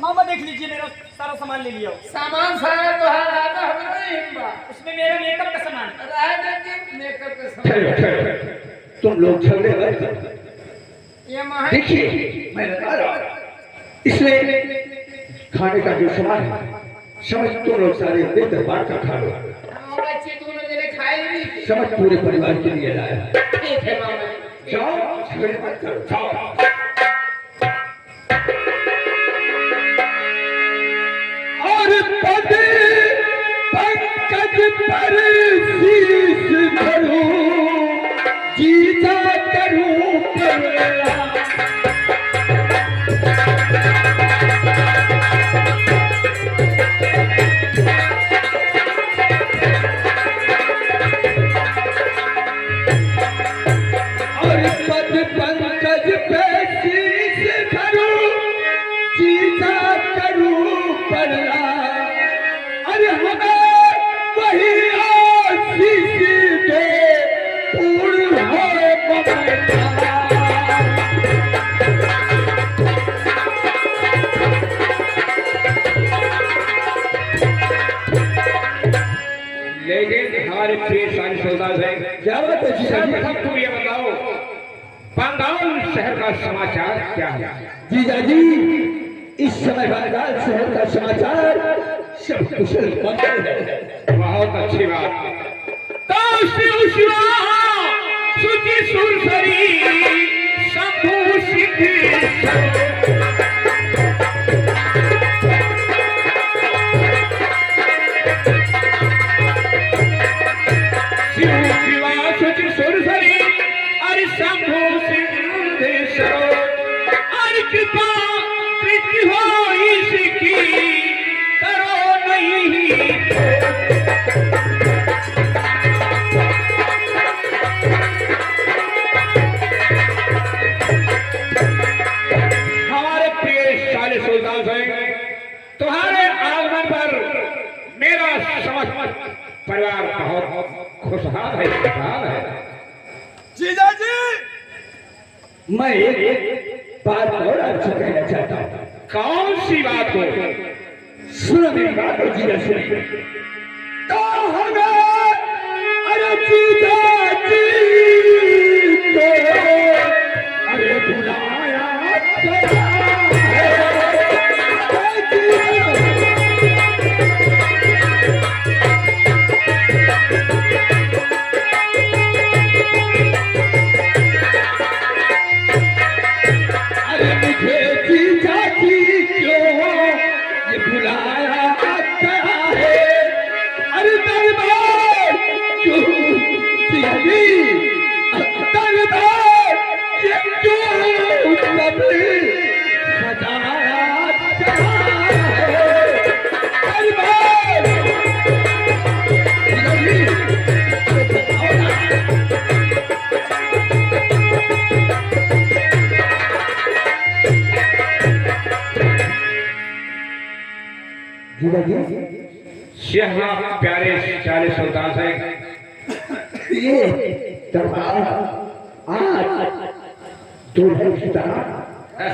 मामा देख लीजिए मेरा सारा सामान ले लिया सामान सारा तो है हमरा उसमें मेरा मेकअप का सामान मेकअप का सामान तुम लोग झगड़े मत करो। ये महा देखिए मैं बता रहा हूं, इसलिए खाने का जो सामान है समझ तुम लोग सारे अपने दरबार का खा लो। हमारा चीज दोनों जने खाएगी समझ पूरे परिवार के लिए लाया। ठीक है मामा जाओ झगड़े मत करो, जाओ। और पद पंकज पर शीश धरूं, जीता करूं तेरा। और पद पंकज पे शीश धरूं, जीता करूं तेरा। अरे हमें वही आशीष दे, पूर्ण हो ममता। लेकिन हमारे प्रिय सारी सरदार है, क्या बात है जीजा जी? सर्वप्रथम तुम ये बताओ बंगाल शहर का समाचार क्या है? जीजा जी इस समय बंगाल शहर का समाचार सब कुशल मंगल है। बहुत अच्छी बात। तो शिव शिवा सुचि सुरसरी शंभु सिद्धि शिव शिवा सुचि सुरसरी अरे शंभु सिद्धेश्वर अरे कृपा प्रीति हो इसकी करो नहीं। हमारे प्रिय साले सुल्तान साहब तुम्हारे आगमन पर मेरा समस्त परिवार बहुत खुशहाल है। जीजा जी मैं एक बात और आपसे कहना चाहता हूँ। कौन सी बात हो? सुनो मेरी बात और जीजा सुनिए। तो हमें अरे जीजा जी को अरे बुलाया गया है। अरे मुझे जीजा जी क्यों ये बुलाया गया है? अरे दरबार क्यों जीजा जी, दरबार ये क्यों सभी सजाया गया है? दरबार जीजा जी तो बताओ ना। जीजा जी यहाँ प्यारे साले सुल्तान साहब ये दरबार आज दुल्हन की तरह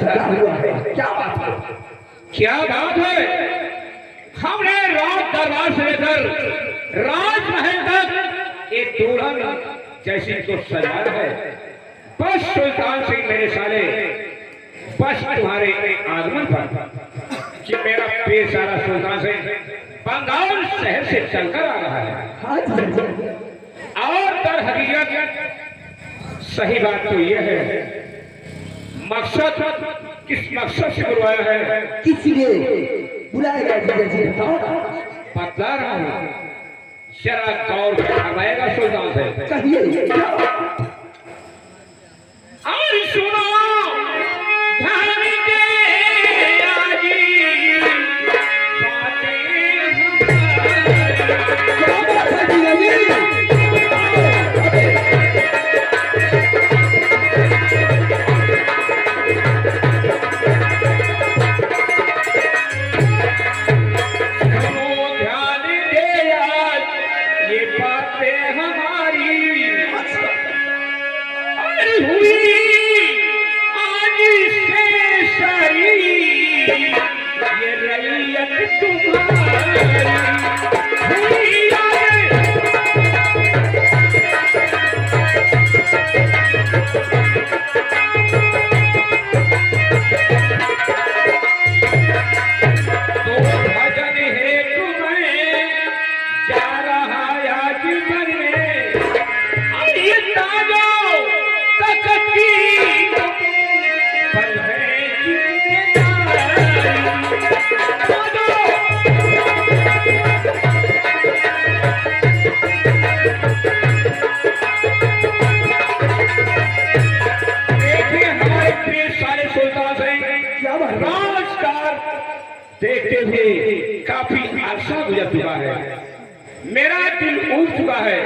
सजा हुआ है। क्या बात है? क्या बात है? हमने रात दरबार से लेकर राजमहल तक एक दुल्हन जैसी को सजाया है। बस सुल्तान सिंह मेरे साले बस तुम्हारे आगमन पर कि मेरा प्रिय सारा सुल्तान सिंह बंगाल शहर से चलकर आ रहा है। हाँ जीजा जी। और दर हकीकत सही बात तो यह है, मकसद किस मकसद से बुलवाया है किसी ने बुलाएगा जीजा जी, बताओ ना। बतला रहा हूं, जरा गौर करवाएगा सुल्तान से। कहिए क्या? और सुनो ध्यान के आजी बातें क्या बात है जीजा जी? सुनो ध्यान दे आज ये बातें हमारी अरे हुई आज से सारी मिलन तुम्हारी हुई यादें। तो भजन है तुम्हें जा रहा आज मन में, अब ये ताजो तकती पल है जिम्मेदारी। ताजो देखिए हमारे प्रिय सारे सुल्तान से क्या बात है? राजकार देखते हुए काफी अरसा गुजर चुका है, मेरा दिल उठ चुका है।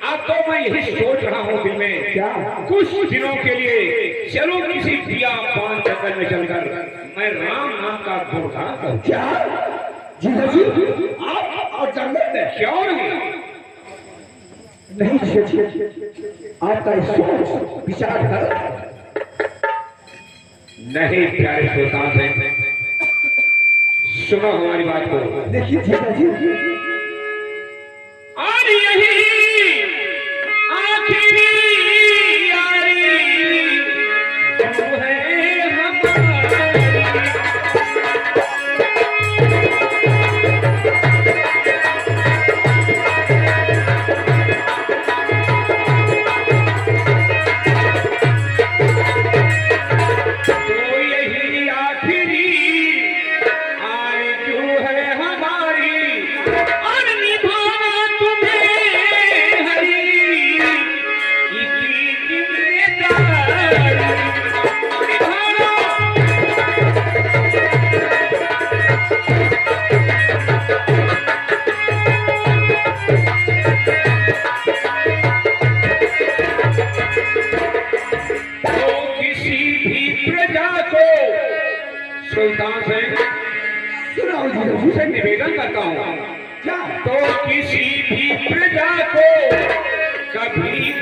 अब तो मैं यही सोच रहा हूँ दिल में, क्या? कुछ दिनों के लिए चलो किसी दिया पान जंगल में चलकर मैं राम नाम का गुणगान करूं। क्या जीजा जी आप और जंगल में क्यों नहीं? नहीं जीजा जी, आपका इस सोच विचार कर नहीं प्यारे श्रोता से सुनो हमारी बात को। देखिए जीजा जी, और यही आखिरी यारी तू है हमारी। तो यही आखिरी आरज़ू है हमारी, और निभाना तुम्हें हरी की जिम्मेदारी। निभाना तो किसी भी प्रजा को सुल्तान से सुनाओ जीजा जी, से निवेदन करता हूँ, क्या? तो किसी भी प्रजा को कभी